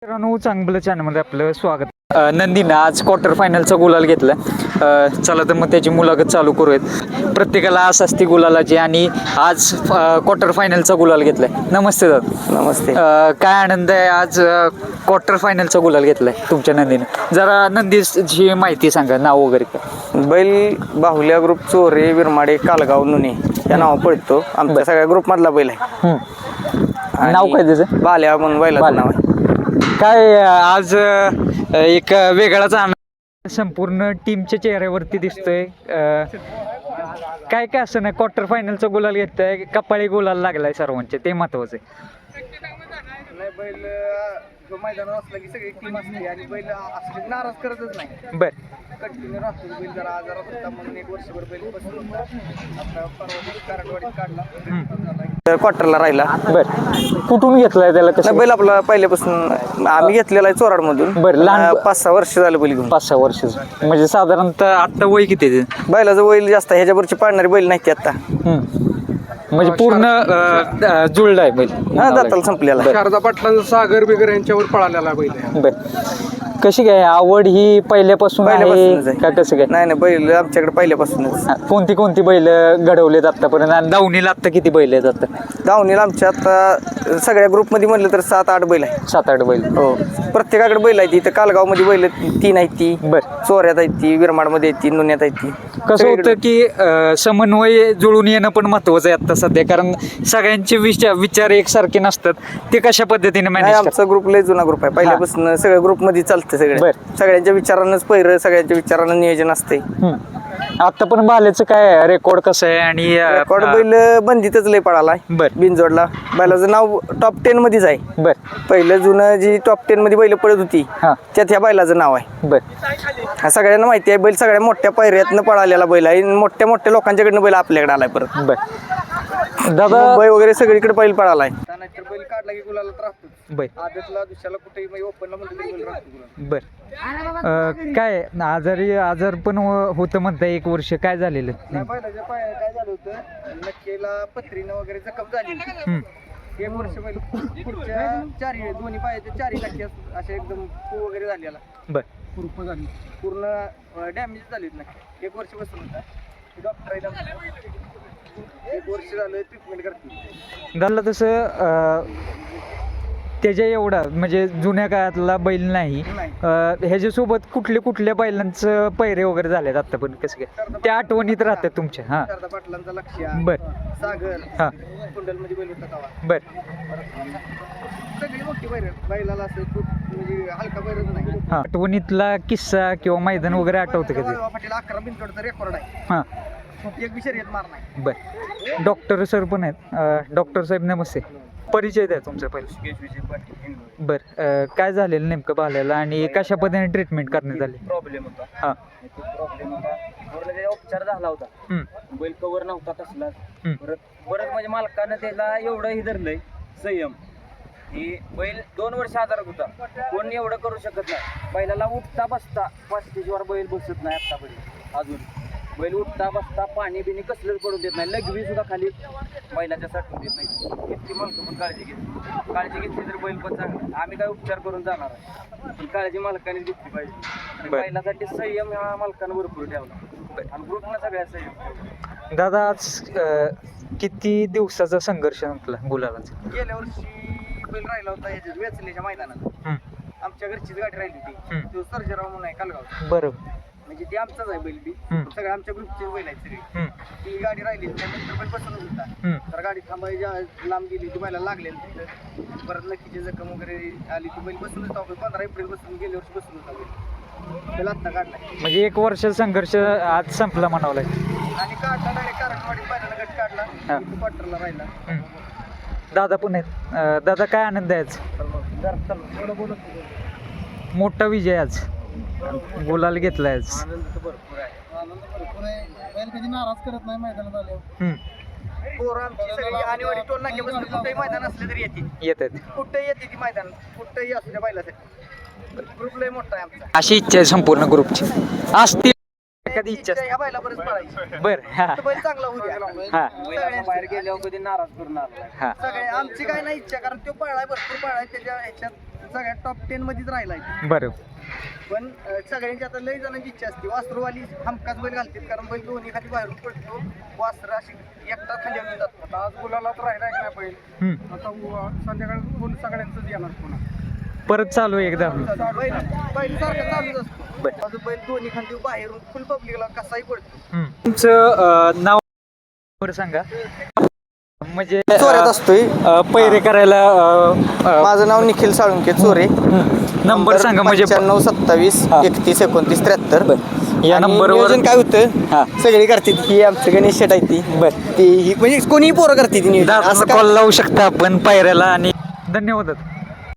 मित्रांनो, चांगलं चॅनलमध्ये आपलं स्वागत. नंदीनं आज क्वार्टर फायनलचा गुलाल घेतला. चला तर मग त्याची मुलाखत चालू करूयात. प्रत्येकाला आस असते गुलालाची आणि आज क्वार्टर फायनलचा गुलाल घेतलाय. नमस्ते दादा. नमस्ते. काय आनंद आहे आज क्वार्टर फायनलचा गुलाल घेतलाय तुमच्या नंदीनं. जरा नंदीची माहिती सांगा, नाव वगैरे काय. बैल बाहुल्या ग्रुप चोरे विरमाडे कालगाव नुने या नाव पडतो. आमच्या सगळ्या ग्रुप मधला बैल आहे. नाव काय त्याचं? बाल्या म्हणून बैलाचं नाव आहे. काय आज एक वेगळाच आनंद संपूर्ण टीमच्या चेहऱ्यावरती दिसतोय. काय काय असं नाही, क्वार्टर फायनलचा गुलाल घेतोय, कपाळी गुलाल लागलाय सर्वांचे, ते महत्वाचं आहे. बैल मैदानात असला की सगळी टीम असते आणि बैल असले नाराज करतच नाही. बर, कंटिन्यू राहतो. बैल जरा आजारात होता म्हणून एक वर्षभर बैल बसून होता. आता परवा कराडवाडीत काढला, क्वार्टरला राहिला. बर. कुठून घेतलाय त्याला? कसं बैल आपला पहिल्यापासून आम्ही घेतलेला आहे चोराड मधून. बरं, लहान 5-6 वर्ष झालं बैल घेऊन. 5-6 वर्ष म्हणजे साधारणतः आता वय किती आहे त्याचं? बैलाचं बैल जास्त ह्याच्यावरची पाळणारी बैल नाही ती आता. म्हणजे पूर्ण जुळलं आहे बैल. हा, दाताला संपलेला. शारदा पाटलांचा सागर बिगर यांच्यावर पळालेला बैल आहे. बर. कशी काय आवड ही पहिल्यापासून पहिल्यापासूनच आहे आहे. का कसं काय? नाही बैल आमच्याकडे पहिल्यापासूनच. कोणती कोणती बैल घडवलेत आतापर्यंत आणि दावणीला आता किती बैल आहेत? आता धावणीला आमच्या आता सगळ्या ग्रुपमध्ये म्हणलं तर 7-8 बैल आहे. 7-8 बैल. हो, प्रत्येकाकडे बैल आहे. इथं कालगावमध्ये बैल 3 आहेत. ती बर. चोऱ्यात आहेत, ती विरमाडमध्ये आहेत, ती नुन्यात आहेत. ती कसं होतं की समन्वय जुळून येणं पण महत्वाचं आहे आता सध्या, कारण सगळ्यांचे विचार एकसारखे नसतात. ते कशा पद्धतीने नाही, मॅनेज आमचा ग्रुप लय जुना ग्रुप आहे. पहिल्यापासून सगळ्या ग्रुपमध्ये चालतं. बर. सगळ्यांच्या विचारानंच पहिरं, सगळ्यांच्या विचारानं नियोजन असते. आता पण बालेचं काय रेकॉर्ड कसं आहे? आणि रेकॉर्ड बैल बंदीतच लय पळाला आहे. बर. बिनजोडला बैलाचं नाव टॉप 10 मध्येच आहे. बर. पहिलं जुनं जी टॉप 10 मध्ये बैल पळत होती हा. त्यात ह्या बैलाचं नाव आहे. बर. हा सगळ्यांना माहिती आहे. बैल सगळ्या मोठ्या पायऱ्यातनं पळालेला बैल आहे. मोठ्या मोठ्या लोकांच्याकडनं बैल आपल्याकडे आलाय परत. बर. दादा मुंबई वगैरे सगळीकडे बैल पळालाय. नाहीतर बैल काढला की गुलाला राहतो. बर. आदतला दुसऱ्याला कुठेही ओपनला म्हणजे बैल राहतो. बर. काय आजार पण होतं म्हणता 1 वर्ष, काय झालेलं? बैलाच्या पायाला काय झालं होतं, नक्कीला पत्रीनं वगैरे जखम झाली. 1 वर्ष बैल पुढच्या दोन्ही पायाच्या 4 नक्की असे एकदम पू वगैरे झालेला. बर. पूर्ण डॅमेज झाली नक्की. 1 वर्ष बसून होता. डॉक्टर 1 वर्ष झालं ट्रीटमेंट करते. झालं तसं त्याच्या एवढा म्हणजे जुन्या काळातला बैल नाही. ह्याच्यासोबत कुठल्या बैलांचं पैरे वगैरे झालेत आता पण? कसं काय त्या आठवणीत राहतात तुमच्या? हा. शारदा पाटलांचा लक्ष, बर. सागर, हा. कुंडलमध्ये बैल होता तवा. बर. सगळी मोठी बैल, बैलाला असं खूप म्हणजे हलका बैलच नाही. हा. आठवणीतला किस्सा किंवा मैदान वगैरे आठवतं का ते? पाटील 11 बिनतोडचा रेकॉर्ड आहे. हा. एक बी शर्यत मार नाही. बर. डॉक्टर सर पण आहेत. डॉक्टर साहेब नमस्ते. परिचय द्या तुमचा पहिले. बर. काय झालेलं नेमकं बाल्याला आणि कशा पद्धतीने ट्रीटमेंट करण्यात आली? प्रॉब्लेम होता. हा. प्रॉब्लेम होता. पूर्ण उपचार झाला होता. बैल कवर नव्हता कसला. परत म्हणजे मालकानं त्याला एवढं हे धरलंय संयम की बैल 2 वर्ष आजारात होता. कोण एवढं करू शकत नाही. बैलाला उठता बसता 5 स्टेजवर बैल बसत नाही आतापर्यंत. अजून बैल उठता बसता पाणी बिणी कसलंच पडून देत नाही. लगवी सुद्धा खाली बैलाच्या साठवून देत नाही. इतकी मालकं पण काळजी घेतली तर बैल पण चांगला. आम्ही काय उपचार करून जाणार आहे, पण काळजी मालकाने घेतली पाहिजे. बैलासाठी संयम हा मालकानं भरपूर ठेवला आणि ग्रुपनं सगळ्या संयम ठेवला. दादा आज किती दिवसाचा संघर्ष संपला गुलालाचा? गेल्या वर्षी बैल राहिला होता ह्याच्यात वेचलेच्या मैदानात. आमच्या घरचीच गाडी राहिली होती. तो सर्जेराव म्हणून आहे कालगाव. बरोबर. म्हणजे ती आमचाच आहे बैल बी. सगळे आमच्या ग्रुपचे बैल आहेत सगळे. ती गाडी राहिली त्यानंतर बैल बसूनच होता. तर गाडी थांबायच्या लांब गेली, ती बैला लागले. परत नक्कीची जखम वगैरे आली, ती बैल बसूनच होता. 15 एप्रिल पासून गेल्या वर्षी बसून होता बैल आत्ता काढलाय. म्हणजे 1 वर्षाचा संघर्ष आज संपला म्हणावं लागेल. आणि काढला डायरेक्ट कारणवाडीत बैलाला गट काढला. क्वार्टरला राहिला. दादा पण आहेत. दादा काय आनंद आहे आज? मोठा विजय आज, गुलाल घेतलाय आज. आनंद भरपूर आहे. बैल कधी नाराज करत नाही मैदानात आल्यावर. पोरं आमची सगळी आणीवाडी टोल नाक्यापासून कुठेही मैदान असले तरी येत आहेत. कुठेही येते ती मैदान, कुठेही असू द्या बैलासाठी. ग्रुप लय मोठा आहे आमचा. अशी इच्छा आहे संपूर्ण ग्रुपची असतील. एखादी इच्छा ह्या बैला बरंच पळायची. बर. हा. तो बैल चांगला होऊ द्या. हा. बैलाला बाहेर गेल्यावर कधी नाराज करून आला. हा. सगळे आमची काय नाही इच्छा, कारण तो पळाय भरपूर पळाय. त्याच्या ह्याच्यात सगळ्यात टॉप 10 मध्येच राहिला आहे. बरं. पण सगळ्यांची आता लई जणांची इच्छा असते वासरूवाली हमखास बैल घालतात कारण बैल दोन्ही खाली बाहेरून पडतो वासर अशी एकटा खाली जातो. आता आज गुलाला तर राहिला नाही बैल. हम्म. आता संध्याकाळी कोण सगळ्यांचंच येणार पुन्हा. परत चालू आहे एकदा. बैल सारखं चालूच असतो. माझं बैल दोन्ही खाली बाहेरून फुल पब्लिकला कसाही पडतो. तुमचं नाव बरं सांगा. म्हणजे चोऱ्यात असतोय. पैरे करायला माझं नाव निखिल साळुंके चोरे. नंबर सांगा म्हणजे 95 27 31 29 73. या नंबरवर काय होतं सगळी करते ही आमचं गणेश शेट आहे ती ती ही म्हणजे कोणीही पोरं करते ती नियोजन. असं कॉल लावू शकता आपण पायऱ्याला. आणि धन्यवाद.